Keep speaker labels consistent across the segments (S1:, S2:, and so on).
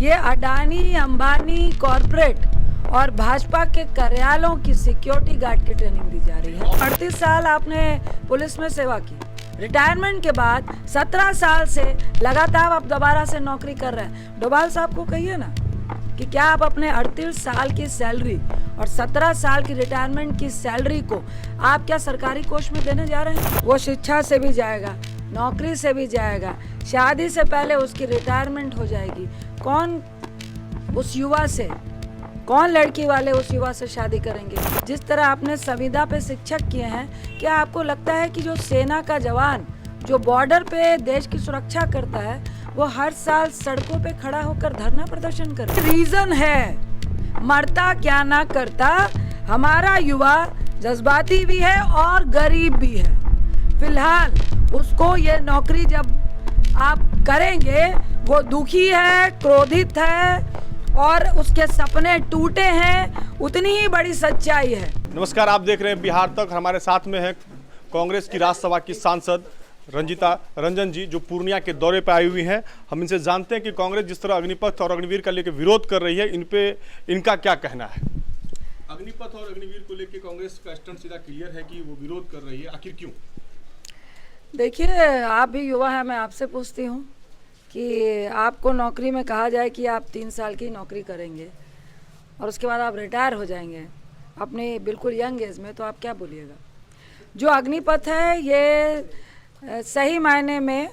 S1: ये अडानी अंबानी कॉरपोरेट और भाजपा के कार्यालयों की सिक्योरिटी गार्ड की ट्रेनिंग दी जा रही है। 38 साल आपने पुलिस में सेवा की, रिटायरमेंट के बाद 17 साल से लगातार आप दोबारा से नौकरी कर रहे हैं। डोभाल साहब को कहिए ना कि क्या आप अपने 38 साल की सैलरी और 17 साल की रिटायरमेंट की सैलरी को आप क्या सरकारी कोष में देने जा रहे हैं? वो शिक्षा से भी जाएगा, नौकरी से भी जाएगा, शादी से पहले उसकी रिटायरमेंट हो जाएगी। कौन उस युवा से, कौन लड़की वाले उस युवा से शादी करेंगे? जिस तरह आपने संविदा पे शिक्षक किए हैं, क्या आपको लगता है कि जो सेना का जवान जो बॉर्डर पे देश की सुरक्षा करता है वो हर साल सड़कों पे खड़ा होकर धरना प्रदर्शन करे? रीजन है, मरता क्या ना करता, हमारा युवा जज्बाती भी है और गरीब भी है। फिलहाल उसको ये नौकरी जब आप करेंगे, वो दुखी है, क्रोधित है और उसके सपने टूटे हैं, उतनी ही बड़ी सच्चाई है।
S2: नमस्कार, आप देख रहे हैं बिहार तक। हमारे साथ में है कांग्रेस की राज्यसभा की सांसद रंजीता रंजन जी, जो पूर्णिया के दौरे पर आई हुई हैं। हम इनसे जानते हैं कि कांग्रेस जिस तरह अग्निपथ और अग्निवीर का लेकर विरोध कर रही है, इन पे इनका क्या कहना है। अग्निपथ और अग्निवीर को लेकर कांग्रेस का स्टैंड सीधा क्लियर है कि वो विरोध कर रही है, आखिर क्यों?
S1: देखिए, आप भी युवा हैं, मैं आपसे पूछती हूँ कि आपको नौकरी में कहा जाए कि आप 3 साल की नौकरी करेंगे और उसके बाद आप रिटायर हो जाएंगे अपने बिल्कुल यंग एज में, तो आप क्या बोलिएगा? जो अग्निपथ है ये सही मायने में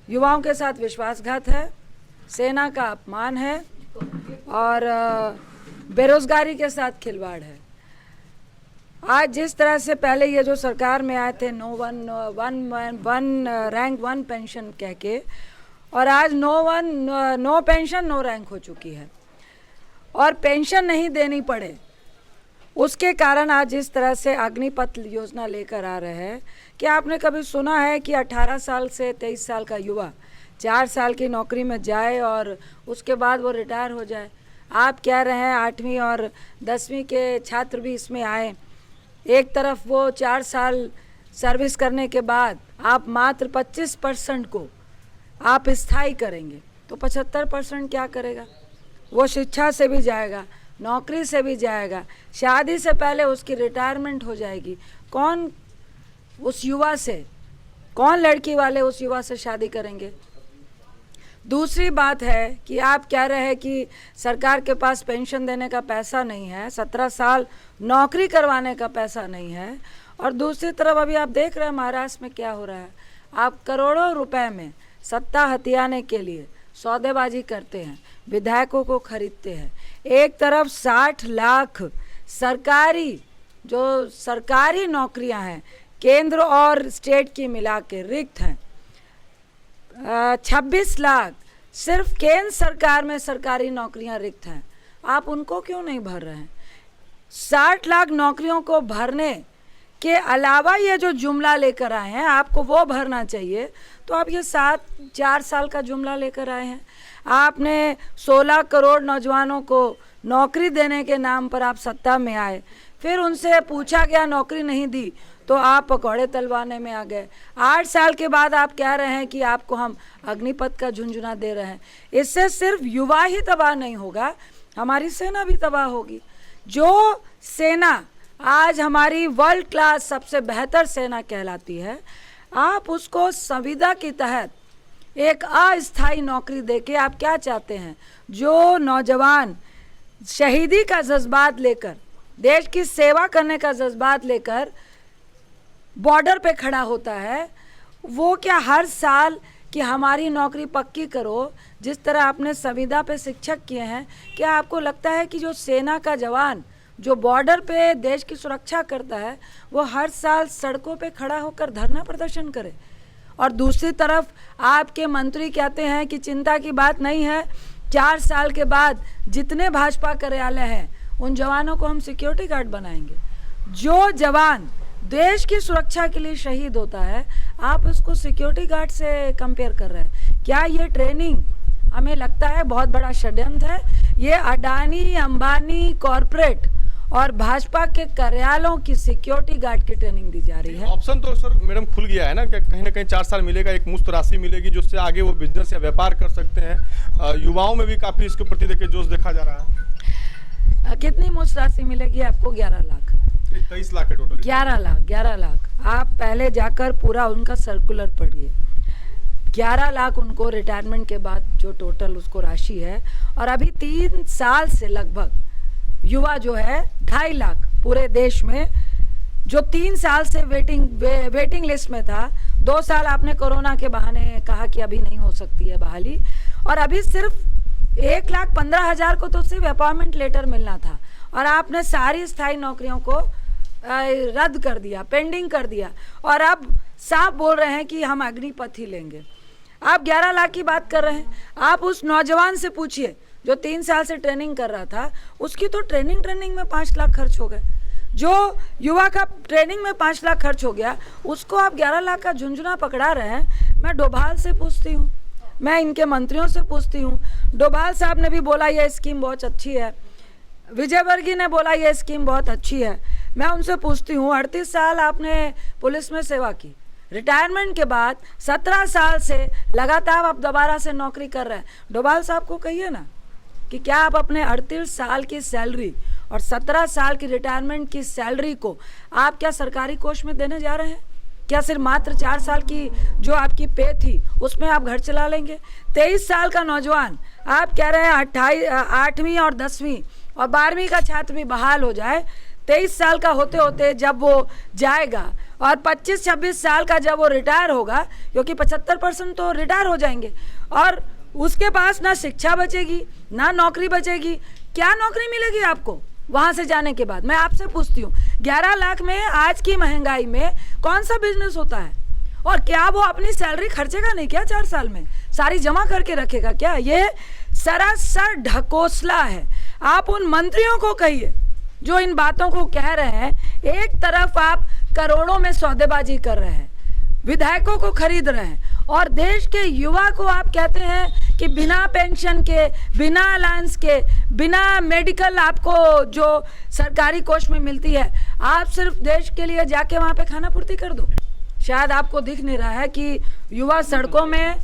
S1: युवाओं के साथ विश्वासघात है, सेना का अपमान है और बेरोजगारी के साथ खिलवाड़ है। आज जिस तरह से पहले ये जो सरकार में आए थे रैंक 1 पेंशन कह के, और आज नो पेंशन नो रैंक हो चुकी है और पेंशन नहीं देनी पड़े, उसके कारण आज जिस तरह से अग्निपथ योजना लेकर आ रहे हैं। क्या आपने कभी सुना है कि 18 साल से 23 साल का युवा 4 साल की नौकरी में जाए और उसके बाद वो रिटायर हो जाए? आप कह रहे हैं 8वीं और 10वीं के छात्र भी इसमें आए। एक तरफ वो 4 साल सर्विस करने के बाद आप मात्र 25% को आप स्थायी करेंगे, तो 75% क्या करेगा? वो शिक्षा से भी जाएगा, नौकरी से भी जाएगा, शादी से पहले उसकी रिटायरमेंट हो जाएगी। कौन उस युवा से, कौन लड़की वाले उस युवा से शादी करेंगे? दूसरी बात है कि आप कह रहे हैं कि सरकार के पास पेंशन देने का पैसा नहीं है, 17 साल नौकरी करवाने का पैसा नहीं है, और दूसरी तरफ अभी आप देख रहे हैं महाराष्ट्र में क्या हो रहा है। आप करोड़ों रुपए में सत्ता हथियाने के लिए सौदेबाजी करते हैं, विधायकों को खरीदते हैं। एक तरफ 60 लाख सरकारी नौकरियां हैं, केंद्र और स्टेट की मिला के रिक्त हैं। 26 लाख सिर्फ केंद्र सरकार में सरकारी नौकरियां रिक्त हैं, आप उनको क्यों नहीं भर रहे हैं? 60 लाख नौकरियों को भरने के अलावा ये जो जुमला लेकर आए हैं, आपको वो भरना चाहिए। तो आप ये 4 साल का जुमला लेकर आए हैं। आपने 16 करोड़ नौजवानों को नौकरी देने के नाम पर आप सत्ता में आए, फिर उनसे पूछा गया, नौकरी नहीं दी तो आप पकौड़े तलवाने में आ गए। 8 साल के बाद आप कह रहे हैं कि आपको हम अग्निपथ का झुंझुना दे रहे हैं। इससे सिर्फ युवा ही तबाह नहीं होगा, हमारी सेना भी तबाह होगी। जो सेना आज हमारी वर्ल्ड क्लास सबसे बेहतर सेना कहलाती है, आप उसको संविदा के तहत एक अस्थायी नौकरी देके आप क्या चाहते हैं? जो नौजवान शहीदी का जज्बात लेकर, देश की सेवा करने का जज्बात लेकर बॉर्डर पे खड़ा होता है, वो क्या हर साल कि हमारी नौकरी पक्की करो, जिस तरह आपने संविदा पे शिक्षक किए हैं, क्या आपको लगता है कि जो सेना का जवान जो बॉर्डर पे देश की सुरक्षा करता है वो हर साल सड़कों पे खड़ा होकर धरना प्रदर्शन करे? और दूसरी तरफ आपके मंत्री कहते हैं कि चिंता की बात नहीं है, 4 साल के बाद जितने भाजपा कार्यालय हैं उन जवानों को हम सिक्योरिटी गार्ड बनाएंगे। जो जवान देश की सुरक्षा के लिए शहीद होता है, आप उसको सिक्योरिटी गार्ड से कंपेयर कर रहे हैं। क्या ये ट्रेनिंग, हमें लगता है बहुत बड़ा षड्यंत्र है। ये अडानी अंबानी कॉरपोरेट और भाजपा के कार्यालयों की सिक्योरिटी गार्ड की ट्रेनिंग दी जा रही है।
S2: ऑप्शन तो सर मैडम खुल गया है ना कि कहीं ना कहीं 4 साल मिलेगा, एक मुफ्त राशि मिलेगी जिससे आगे वो बिजनेस या व्यापार कर सकते हैं। युवाओं में भी काफी इसके प्रति देखिए जोश देखा जा रहा है।
S1: कितनी मुफ्त राशि मिलेगी आपको? 11 लाख।
S2: 23 लाख है टोटल।
S1: 11 लाख। आप पहले जाकर पूरा उनका सर्कुलर पढ़िए। 11 लाख उनको रिटायरमेंट के बाद जो टोटल उसको राशि है। और अभी 3 साल से लगभग युवा जो है 2.5 लाख पूरे देश में, जो 3 साल से वेटिंग लिस्ट में था। 2 साल आपने कोरोना के बहाने कहा कि अभी नहीं हो सकती है बहाली, और अभी सिर्फ 1,15,000 को तो सिर्फ अपॉइंटमेंट लेटर मिलना था, और आपने सारी स्थायी नौकरियों को रद्द कर दिया, पेंडिंग कर दिया, और अब साफ बोल रहे हैं कि हम अग्निपथ ही लेंगे। आप 11 लाख की बात कर रहे हैं। आप उस नौजवान से पूछिए जो 3 साल से ट्रेनिंग कर रहा था, उसकी तो ट्रेनिंग में 5 लाख खर्च हो गए। जो युवा का ट्रेनिंग में 5 लाख खर्च हो गया, उसको आप 11 लाख का झुंझुना पकड़ा रहे हैं। मैं डोभाल से पूछती हूँ, मैं इनके मंत्रियों से पूछती हूँ। डोभाल साहब ने भी बोला ये स्कीम बहुत अच्छी है, विजयवर्गीय ने बोला ये स्कीम बहुत अच्छी है। मैं उनसे पूछती हूँ, 38 साल आपने पुलिस में सेवा की, रिटायरमेंट के बाद 17 साल से लगातार आप दोबारा से नौकरी कर रहे हैं। डोभाल साहब को कहिए ना कि क्या आप अपने 38 साल की सैलरी और 17 साल की रिटायरमेंट की सैलरी को आप क्या सरकारी कोष में देने जा रहे हैं? क्या सिर्फ मात्र 4 साल की जो आपकी पे थी उसमें आप घर चला लेंगे? 23 साल का नौजवान, आप कह रहे हैं 8वीं और 10वीं और 12वीं का छात्र भी बहाल हो जाए। 23 साल का होते होते जब वो जाएगा और 25-26 साल का जब वो रिटायर होगा, क्योंकि 75% तो रिटायर हो जाएंगे, और उसके पास ना शिक्षा बचेगी ना नौकरी बचेगी। क्या नौकरी मिलेगी आपको वहां से जाने के बाद? मैं आपसे पूछती हूँ, 11 लाख में आज की महंगाई में कौन सा बिजनेस होता है? और क्या वो अपनी सैलरी खर्चेगा नहीं क्या? 4 साल में सारी जमा करके रखेगा क्या? ये सरासर ढकोसला है। आप उन मंत्रियों को कहिए जो इन बातों को कह रहे हैं। एक तरफ आप करोड़ों में सौदेबाजी कर रहे हैं, विधायकों को खरीद रहे हैं, और देश के युवा को आप कहते हैं कि बिना पेंशन के, बिना अलायंस के, बिना मेडिकल आपको जो सरकारी कोष में मिलती है, आप सिर्फ देश के लिए जाके वहाँ पे खाना पूर्ति कर दो। शायद आपको दिख नहीं रहा है कि युवा सड़कों में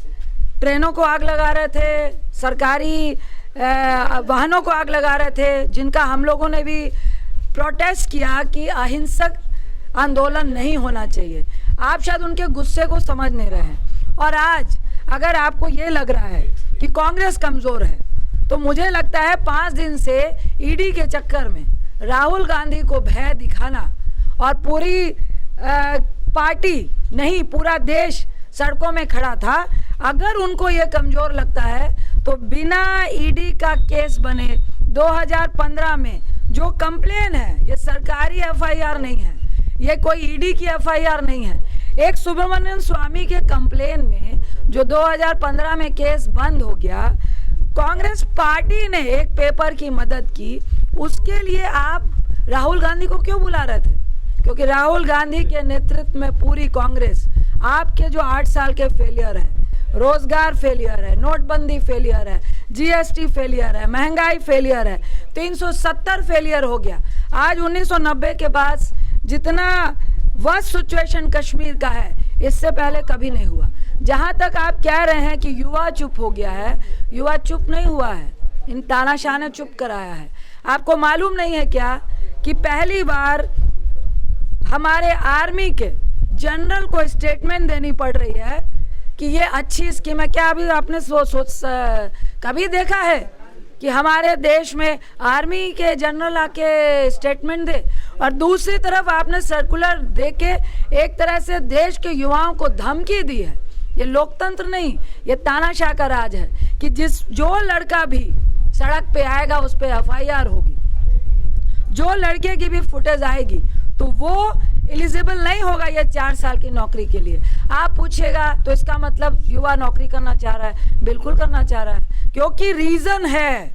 S1: ट्रेनों को आग लगा रहे थे, सरकारी वाहनों को आग लगा रहे थे, जिनका हम लोगों ने भी प्रोटेस्ट किया कि अहिंसक आंदोलन नहीं होना चाहिए। आप शायद उनके गुस्से को समझ नहीं रहे हैं। और आज अगर आपको ये लग रहा है कि कांग्रेस कमज़ोर है, तो मुझे लगता है 5 दिन से ईडी के चक्कर में राहुल गांधी को भय दिखाना और पूरी पार्टी नहीं पूरा देश सड़कों में खड़ा था। अगर उनको ये कमज़ोर लगता है तो बिना ईडी का केस बने 2015 में जो कंप्लेन है, ये सरकारी एफआईआर नहीं है, ये कोई ईडी की एफआईआर नहीं है। एक सुब्रमण्यम स्वामी के कंप्लेन में जो 2015 में केस बंद हो गया, कांग्रेस पार्टी ने एक पेपर की मदद की, उसके लिए आप राहुल गांधी को क्यों बुला रहे थे? क्योंकि राहुल गांधी के नेतृत्व में पूरी कांग्रेस आपके जो 8 साल के फेलियर है, रोजगार फेलियर है, नोटबंदी फेलियर है, जीएसटी फेलियर है, महंगाई फेलियर है, 370 फेलियर हो गया। आज 1990 के बाद जितना वर्स्ट सिचुएशन कश्मीर का है, इससे पहले कभी नहीं हुआ। जहां तक आप कह रहे हैं कि युवा चुप हो गया है, युवा चुप नहीं हुआ है, इन तानाशाह ने चुप कराया है। आपको मालूम नहीं है क्या कि पहली बार हमारे आर्मी के जनरल को स्टेटमेंट देनी पड़ रही है कि ये अच्छी स्कीम है? क्या अभी आपने कभी देखा है कि हमारे देश में आर्मी के जनरल आके स्टेटमेंट दे? और दूसरी तरफ आपने सर्कुलर दे के एक तरह से देश के युवाओं को धमकी दी है। ये लोकतंत्र नहीं, ये तानाशाह का राज है कि जो लड़का भी सड़क पे आएगा उस पे एफआईआर होगी, जो लड़के की भी फुटेज आएगी तो वो एलिजिबल नहीं होगा ये 4 साल की नौकरी के लिए। आप पूछेगा तो इसका मतलब युवा नौकरी करना चाह रहा है? बिल्कुल करना चाह रहा है, क्योंकि रीजन है,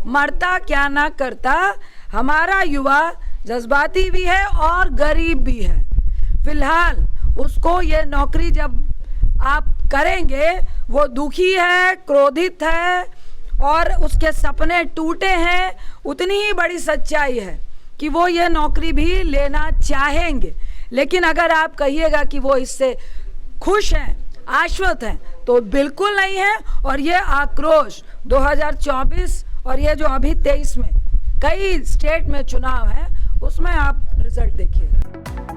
S1: मरता क्या ना करता। हमारा युवा जज्बाती भी है और गरीब भी है। फिलहाल उसको ये नौकरी जब आप करेंगे, वो दुखी है, क्रोधित है और उसके सपने टूटे हैं। उतनी ही बड़ी सच्चाई है कि वो ये नौकरी भी लेना चाहेंगे। लेकिन अगर आप कहिएगा कि वो इससे खुश हैं, आश्वस्त हैं, तो बिल्कुल नहीं है। और ये आक्रोश 2024 और ये जो अभी 23 में कई स्टेट में चुनाव है, उसमें आप रिजल्ट देखिएगा।